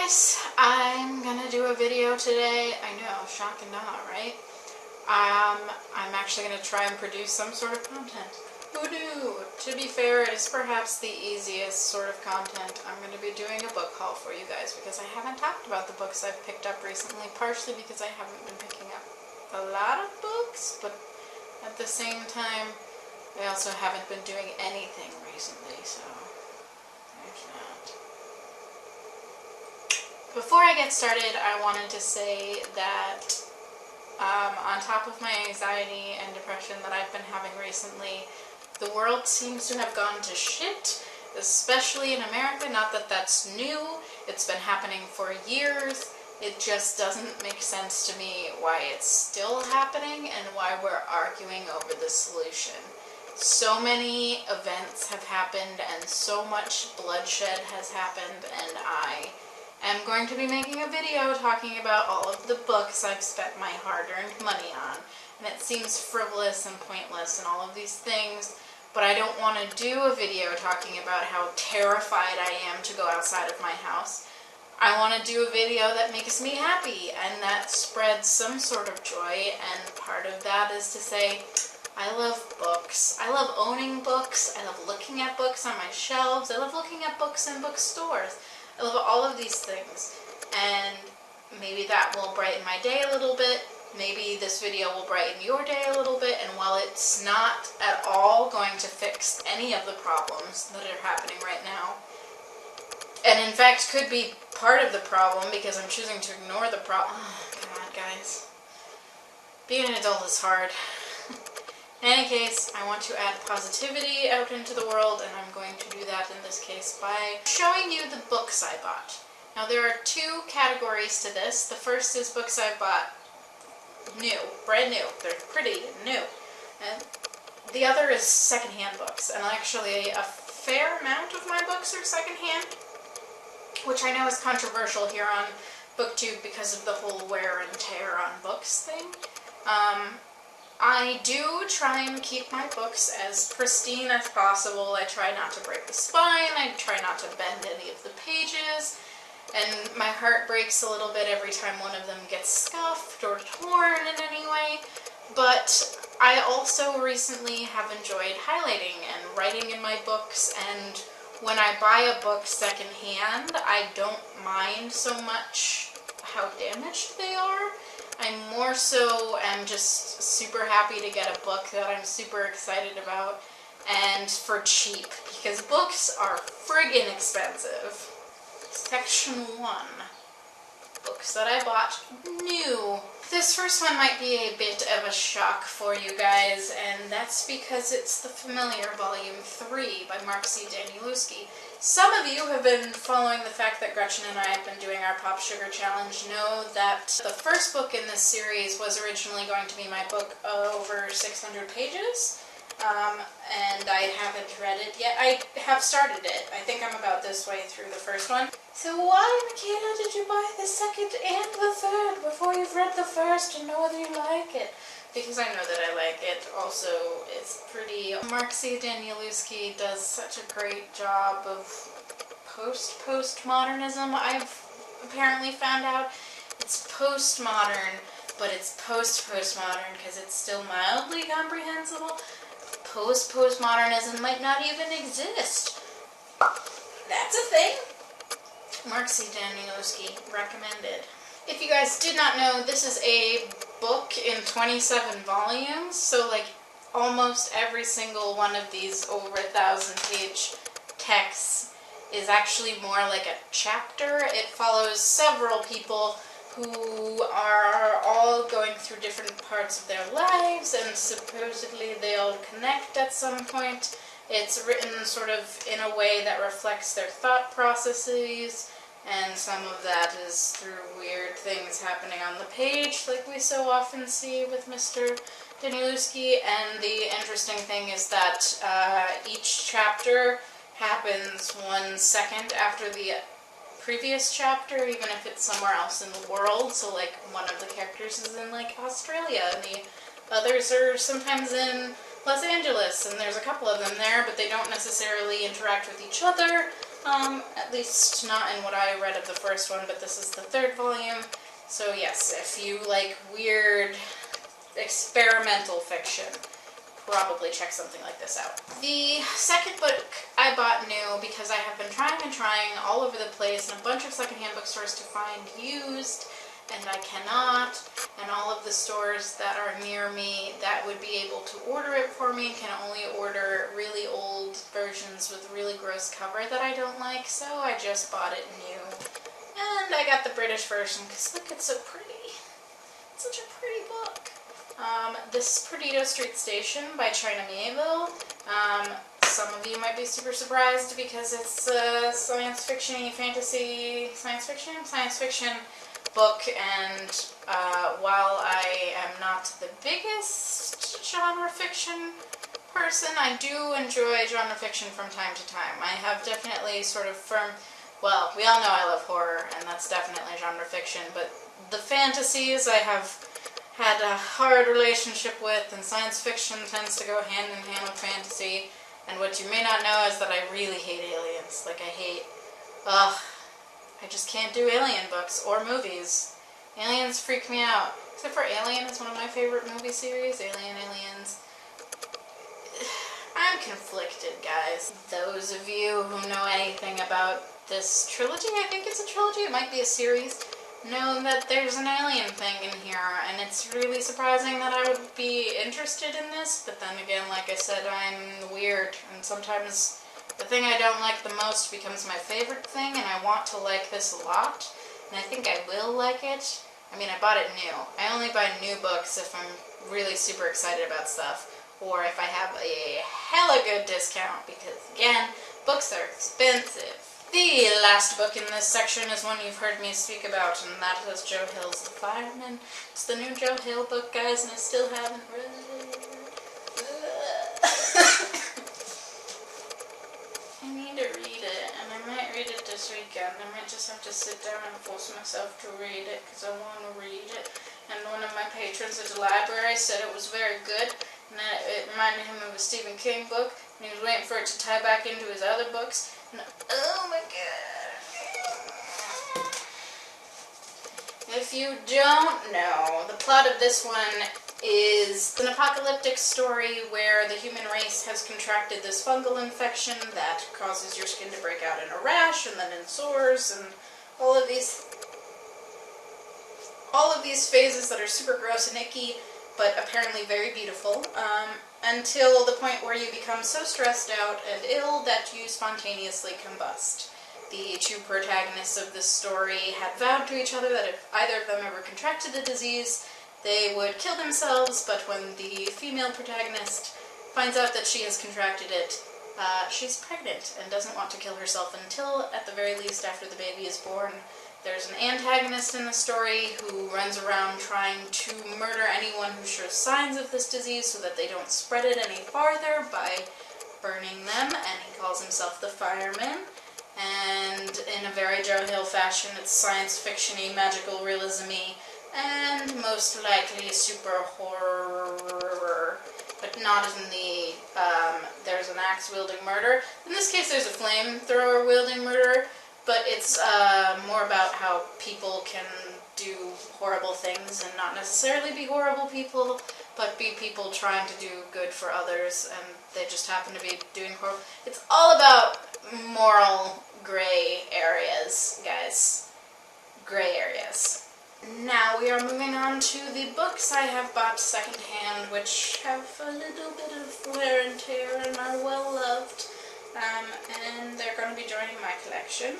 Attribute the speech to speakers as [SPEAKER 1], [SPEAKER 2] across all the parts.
[SPEAKER 1] guys, I'm gonna do a video today. I know, shock and awe, right? I'm actually gonna try and produce some sort of content. Who knew? To be fair, it is perhaps the easiest sort of content. I'm gonna be doing a book haul for you guys because I haven't talked about the books I've picked up recently, partially because I haven't been picking up a lot of books, but at the same time, I also haven't been doing anything recently, so there's that. Before I get started, I wanted to say that on top of my anxiety and depression that I've been having recently, the world seems to have gone to shit, especially in America. Not that that's new, it's been happening for years. It just doesn't make sense to me why it's still happening and why we're arguing over the solution. So many events have happened and so much bloodshed has happened, and I am going to be making a video talking about all of the books I've spent my hard-earned money on. And it seems frivolous and pointless and all of these things, but I don't want to do a video talking about how terrified I am to go outside of my house. I want to do a video that makes me happy and that spreads some sort of joy, and part of that is to say, I love books. I love owning books. I love looking at books on my shelves. I love looking at books in bookstores. I love all of these things, and maybe that will brighten my day a little bit. Maybe this video will brighten your day a little bit, and while it's not at all going to fix any of the problems that are happening right now, and in fact could be part of the problem because I'm choosing to ignore the problem. Oh, God, guys. Being an adult is hard. In any case, I want to add positivity out into the world, and I'm going to do that in this case by showing you the books I bought. Now, there are two categories to this. The first is books I bought new, brand new. They're pretty new. And the other is secondhand books, and actually a fair amount of my books are secondhand, which I know is controversial here on BookTube because of the whole wear and tear on books thing. I do try and keep my books as pristine as possible. I try not to break the spine, I try not to bend any of the pages, and my heart breaks a little bit every time one of them gets scuffed or torn in any way. But I also recently have enjoyed highlighting and writing in my books, and when I buy a book secondhand, I don't mind so much how damaged they are. I more so am just super happy to get a book that I'm super excited about, and for cheap, because books are friggin' expensive. Section 1. Books that I bought new. This first one might be a bit of a shock for you guys, and that's because it's the familiar Volume 3 by Mark C. Danielewski. Some of you who have been following the fact that Gretchen and I have been doing our Pop Sugar Challenge know that the first book in this series was originally going to be my book over 600 pages, and I haven't read it yet. I have started it. I think I'm about this way through the first one. So why, Michaela, did you buy the second and the third before you've read the first and know whether you like it? Because I know that I like it. Also, it's pretty. Mark C. Danielewski does such a great job of postmodernism. I've apparently found out it's postmodern, but it's postmodern because it's still mildly comprehensible. Postmodernism might not even exist. That's a thing. Mark C. Danielewski, recommended. If you guys did not know, this is a book in 27 volumes, so like almost every single one of these over 1,000-page texts is actually more like a chapter. It follows several people who are all going through different parts of their lives, and supposedly they all connect at some point. It's written sort of in a way that reflects their thought processes, and some of that is through weird things happening on the page, like we so often see with Mr. Danielewski. And the interesting thing is that each chapter happens 1 second after the previous chapter, even if it's somewhere else in the world. So like one of the characters is in like Australia, and the others are sometimes in Los Angeles, and there's a couple of them there, but they don't necessarily interact with each other. At least not in what I read of the first one, but this is the third volume. So yes, if you like weird experimental fiction, probably check something like this out. The second book I bought new because I have been trying and trying all over the place in a bunch of secondhand bookstores to find used, and I cannot, and all of the stores that are near me that would be able to order it for me can only order really old versions with really gross cover that I don't like, so I just bought it new. And I got the British version because look, it's so pretty. It's such a pretty book. This is Perdido Street Station by China Mieville. Some of you might be super surprised because it's a science fiction book, and while I am not the biggest genre fiction person, I do enjoy genre fiction from time to time. I have definitely sort of well, we all know I love horror, and that's definitely genre fiction, but the fantasies I have had a hard relationship with, and science fiction tends to go hand in hand with fantasy. And what you may not know is that I really hate aliens. Like, I just can't do alien books or movies. Aliens freak me out. Except for Alien is one of my favorite movie series. Aliens. I'm conflicted, guys. Those of you who know anything about this trilogy, I think it's a trilogy, it might be a series, know that there's an alien thing in here, and it's really surprising that I would be interested in this, but then again, like I said, I'm weird, and sometimes the thing I don't like the most becomes my favorite thing, and I want to like this a lot, and I think I will like it. I mean, I bought it new. I only buy new books if I'm really super excited about stuff, or if I have a hella good discount, because again, books are expensive. The last book in this section is one you've heard me speak about, and that is Joe Hill's The Fireman. It's the new Joe Hill book, guys, and I still haven't read it. I need to read it, and I might read it this weekend. I might just have to sit down and force myself to read it, because I want to read it. And one of my patrons at the library said it was very good, and that it reminded him of a Stephen King book, and he was waiting for it to tie back into his other books. And, oh my god. If you don't know, the plot of this one is an apocalyptic story where the human race has contracted this fungal infection that causes your skin to break out in a rash and then in sores and all of these phases that are super gross and icky, but apparently very beautiful, until the point where you become so stressed out and ill that you spontaneously combust. The two protagonists of this story had vowed to each other that if either of them ever contracted the disease, they would kill themselves, but when the female protagonist finds out that she has contracted it, she's pregnant and doesn't want to kill herself until, at the very least, after the baby is born. There's an antagonist in the story who runs around trying to murder anyone who shows signs of this disease so that they don't spread it any farther by burning them, and he calls himself the Fireman. And in a very Joe Hill fashion, it's science fiction-y, magical realism-y, and most likely super horror, but not in the there's an axe-wielding murder. In this case, there's a flamethrower-wielding murder, but it's more about how people can do horrible things and not necessarily be horrible people, but be people trying to do good for others, and they just happen to be doing horrible. It's all about moral gray areas, guys. Gray areas. Now we are moving on to the books I have bought secondhand, which have a little bit of wear and tear and are well loved, and they're going to be joining my collection.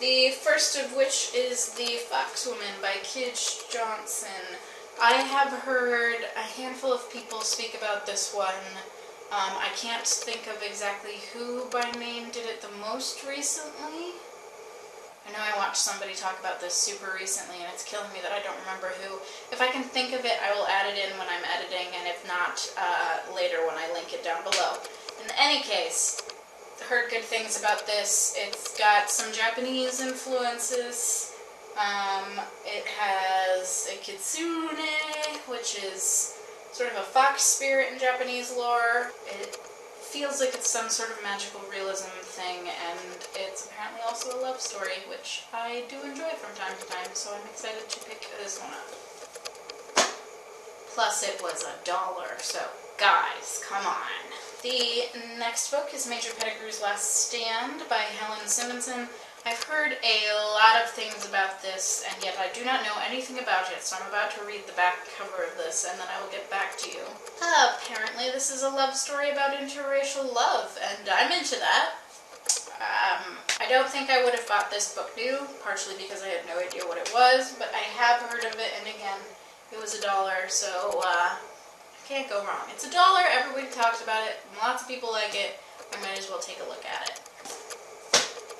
[SPEAKER 1] The first of which is The Foxwoman by Kij Johnson. I have heard a handful of people speak about this one. I can't think of exactly who by name did it the most recently. I know I watched somebody talk about this super recently, and it's killing me that I don't remember who. If I can think of it, I will add it in when I'm editing, and if not, later when I link it down below. In any case, heard good things about this. It's got some Japanese influences. It has a kitsune, which is sort of a fox spirit in Japanese lore. It feels like it's some sort of magical realism thing, and it's apparently also a love story, which I do enjoy from time to time, so I'm excited to pick this one up. Plus it was $1, so guys, come on. The next book is Major Pettigrew's Last Stand by Helen Simonson. I've heard a lot of things about this, and yet I do not know anything about it, so I'm about to read the back cover of this, and then I will get back to you. Apparently this is a love story about interracial love, and I'm into that. I don't think I would have bought this book new, partially because I had no idea what it was, but I have heard of it, and again, it was $1, so can't go wrong. It's $1, everybody talks about it, and lots of people like it. I might as well take a look at it.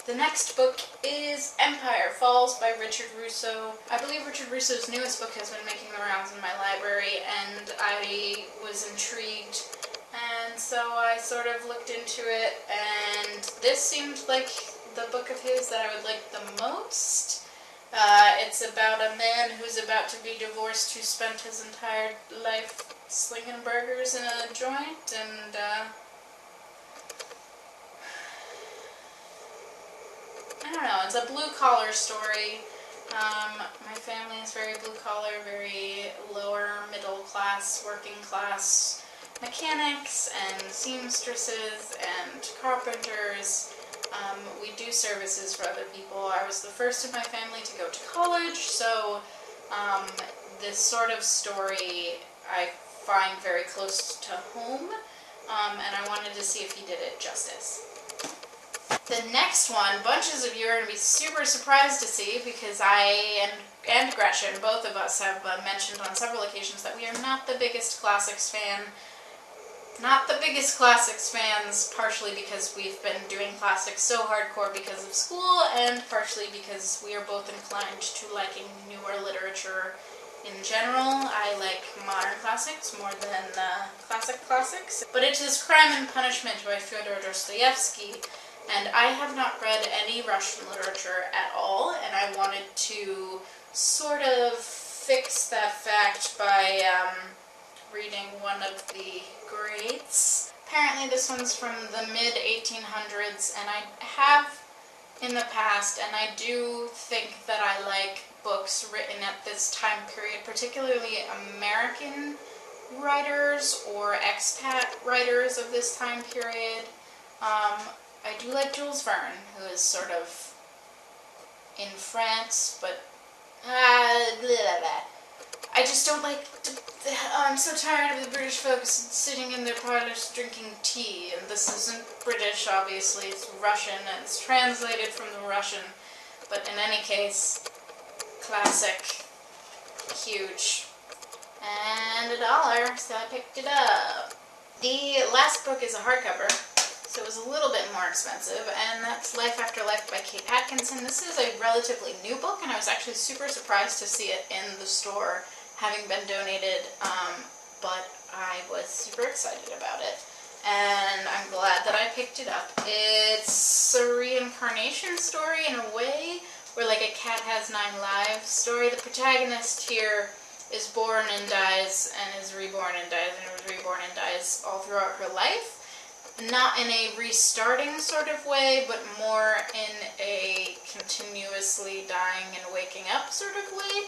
[SPEAKER 1] The next book is Empire Falls by Richard Russo. I believe Richard Russo's newest book has been making the rounds in my library, and I was intrigued, and so I sort of looked into it, and this seemed like the book of his that I would like the most. It's about a man who's about to be divorced who spent his entire life slinging burgers in a joint, and I don't know, it's a blue-collar story. My family is very blue-collar, very lower middle class, working class mechanics and seamstresses and carpenters. We do services for other people. I was the first in my family to go to college, so this sort of story I find very close to home, and I wanted to see if he did it justice. The next one, bunches of you are going to be super surprised to see, because I and Gretchen, both of us, have mentioned on several occasions that we are not the biggest classics fan. Not the biggest classics fans, partially because we've been doing classics so hardcore because of school, and partially because we are both inclined to liking newer literature in general. I like modern classics more than classics. But it is Crime and Punishment by Fyodor Dostoevsky, and I have not read any Russian literature at all, and I wanted to sort of fix that fact by reading one of the greats. Apparently this one's from the mid-1800s, and I have in the past, and I do think that I like books written at this time period, particularly American writers or expat writers of this time period. I do like Jules Verne, who is sort of in France, but blah, blah, blah. I just don't like I'm so tired of the British folks sitting in their parlors drinking tea, and this isn't British, obviously, it's Russian, and it's translated from the Russian, but in any case, classic, huge, and $1, so I picked it up. The last book is a hardcover, so it was a little bit more expensive, and that's Life After Life by Kate Atkinson. This is a relatively new book, and I was actually super surprised to see it in the store, having been donated, but I was super excited about it, and I'm glad that I picked it up. It's a reincarnation story in a way, where like a cat has 9 lives story. The protagonist here is born and dies, and is reborn and dies, and is reborn and dies all throughout her life. Not in a restarting sort of way, but more in a continuously dying and waking up sort of way,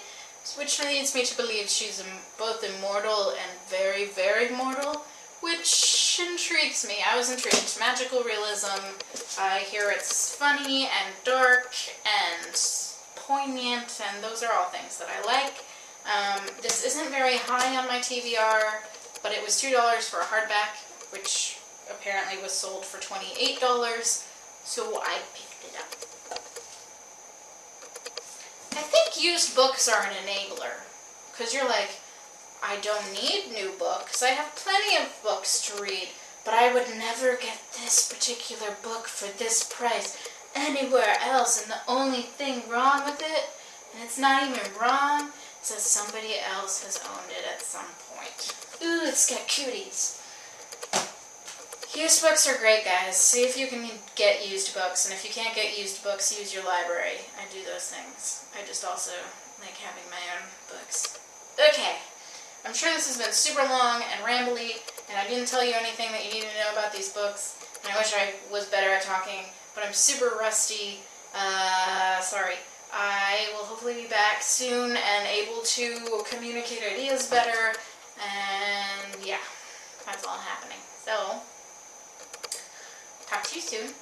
[SPEAKER 1] which leads me to believe she's both immortal and very, very mortal, which intrigues me. I was intrigued. Magical realism. I hear it's funny and dark and poignant, and those are all things that I like. This isn't very high on my TBR, but it was $2 for a hardback, which apparently was sold for $28, so I picked it up. I think used books are an enabler, because you're like, I don't need new books, I have plenty of books to read, but I would never get this particular book for this price anywhere else, and the only thing wrong with it, and it's not even wrong, is that somebody else has owned it at some point. Ooh, it's got cooties. Used books are great, guys. See if you can get used books, and if you can't get used books, use your library. I do those things. I just also like having my own books. Okay, I'm sure this has been super long and rambly, And I didn't tell you anything that you need to know about these books. And I wish I was better at talking, but I'm super rusty. Sorry. I will hopefully be back soon and able to communicate ideas better. And yeah, that's all happening. So, talk to you soon.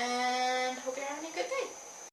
[SPEAKER 1] And hope you're having a good day.